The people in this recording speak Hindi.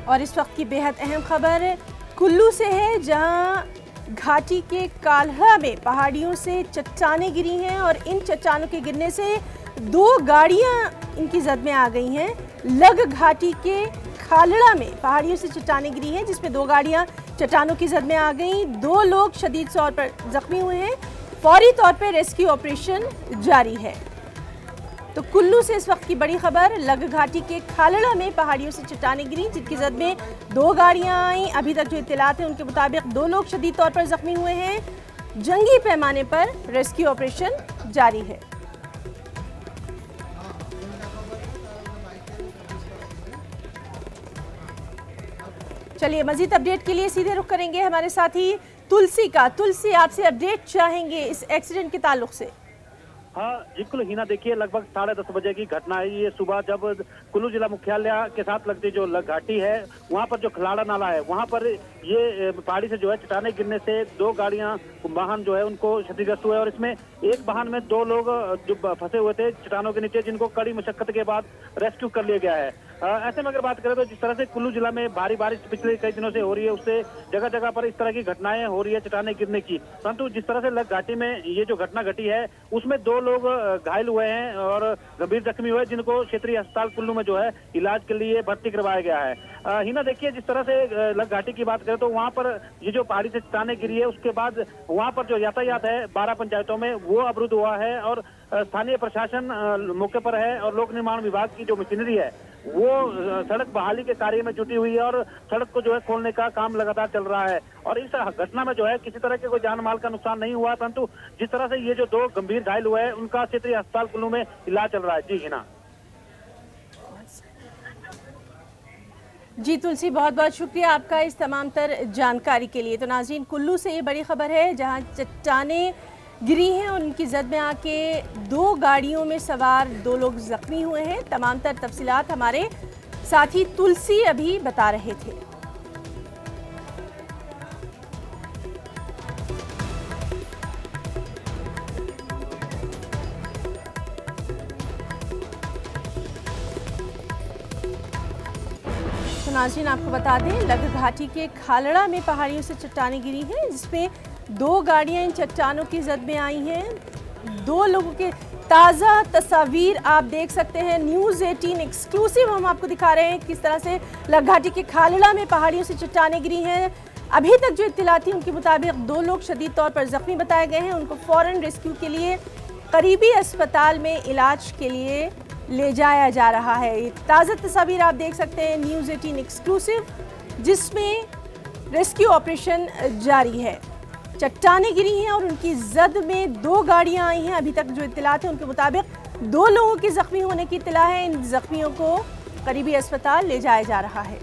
और इस वक्त की बेहद अहम खबर कुल्लू से है, जहां घाटी के काल्हा में पहाड़ियों से चट्टानें गिरी हैं और इन चट्टानों के गिरने से 2 गाड़ियां इनकी जद में आ गई हैं। लग घाटी के खालड़ा में पहाड़ियों से चट्टानें गिरी हैं, जिसमें 2 गाड़ियां चट्टानों की जद में आ गई। 2 लोग शदीद तौर पर जख्मी हुए हैं। फौरी तौर पर रेस्क्यू ऑपरेशन जारी है। तो कुल्लू से इस वक्त की बड़ी खबर, लग घाटी के खालड़ा में पहाड़ियों से चट्टानें गिरी, जिनकी जद में 2 गाड़ियां आई। अभी तक जो इत्तलात है उनके मुताबिक 2 लोग शदीद तौर पर जख्मी हुए हैं। जंगी पैमाने पर रेस्क्यू ऑपरेशन जारी है। चलिए मजीद अपडेट के लिए सीधे रुख करेंगे हमारे साथी तुलसी का। तुलसी, आपसे अपडेट चाहेंगे इस एक्सीडेंट के ताल्लुक से। हाँ बिल्कुल हिना, देखिए लगभग 10:30 बजे की घटना है ये। सुबह जब कुल्लू जिला मुख्यालय के साथ लगती जो लग घाटी है, वहाँ पर जो खलाड़ा नाला है, वहाँ पर ये पहाड़ी से जो है चट्टानें गिरने से 2 गाड़ियां वाहन जो है उनको क्षतिग्रस्त हुए और इसमें एक वाहन में 2 लोग जो फंसे हुए थे चट्टानों के नीचे, जिनको कड़ी मशक्कत के बाद रेस्क्यू कर लिया गया है। ऐसे में अगर बात करें तो जिस तरह से कुल्लू जिला में भारी बारिश पिछले कई दिनों से हो रही है, उससे जगह जगह पर इस तरह की घटनाएं हो रही है चट्टानें गिरने की। परंतु जिस तरह से लग घाटी में ये जो घटना घटी है, उसमें 2 लोग घायल हुए हैं और गंभीर जख्मी हुए, जिनको क्षेत्रीय अस्पताल कुल्लू में जो है इलाज के लिए भर्ती करवाया गया है। हिना देखिए, जिस तरह से लग घाटी की बात करें तो वहाँ पर ये जो पहाड़ी से चट्टानें गिरी है, उसके बाद वहाँ पर जो यातायात है 12 पंचायतों में वो अवरुद्ध हुआ है और स्थानीय प्रशासन मौके पर है और लोक निर्माण विभाग की जो मशीनरी है वो सड़क बहाली के कार्य में जुटी हुई है और सड़क को जो है खोलने का काम लगातार चल रहा है। और इस घटना में जो है किसी तरह के कोई जान माल का नुकसान नहीं हुआ, परंतु जिस तरह से ये जो 2 गंभीर घायल हुए हैं उनका क्षेत्रीय अस्पताल कुल्लू में इलाज चल रहा है। जी हिना। जी तुलसी, बहुत बहुत शुक्रिया आपका इस तमाम तर जानकारी के लिए। तो नाज़रीन, कुल्लू से ये बड़ी खबर है, जहां चट्टानें गिरी हैं और उनकी जद में आके 2 गाड़ियों में सवार 2 लोग जख्मी हुए हैं। तमाम तर तफसीलात हमारे साथी तुलसी अभी बता रहे थे। तो नाज़रीन, आपको बता दें, लग घाटी के खालड़ा में पहाड़ियों से चट्टानें गिरी हैं, जिसमें 2 गाड़ियां इन चट्टानों की जद में आई हैं। 2 लोगों के ताज़ा तस्वीर आप देख सकते हैं। न्यूज़ 18 एक्सक्लूसिव हम आपको दिखा रहे हैं किस तरह से लग घाटी के खालड़ा में पहाड़ियों से चट्टानें गिरी हैं। अभी तक जो इत्तला थी उनके मुताबिक 2 लोग शदीद तौर पर जख्मी बताए गए हैं। उनको फ़ौरन रेस्क्यू के लिए करीबी अस्पताल में इलाज के लिए ले जाया जा रहा है। ये ताज़ा तस्वीर आप देख सकते हैं न्यूज़ 18 एक्सक्लूसिव, जिसमें रेस्क्यू ऑपरेशन जारी है। चट्टानें गिरी हैं और उनकी जद में 2 गाड़ियां आई हैं। अभी तक जो इत्तलात है उनके मुताबिक 2 लोगों के जख्मी होने की इत्तला है। इन जख्मियों को करीबी अस्पताल ले जाया जा रहा है।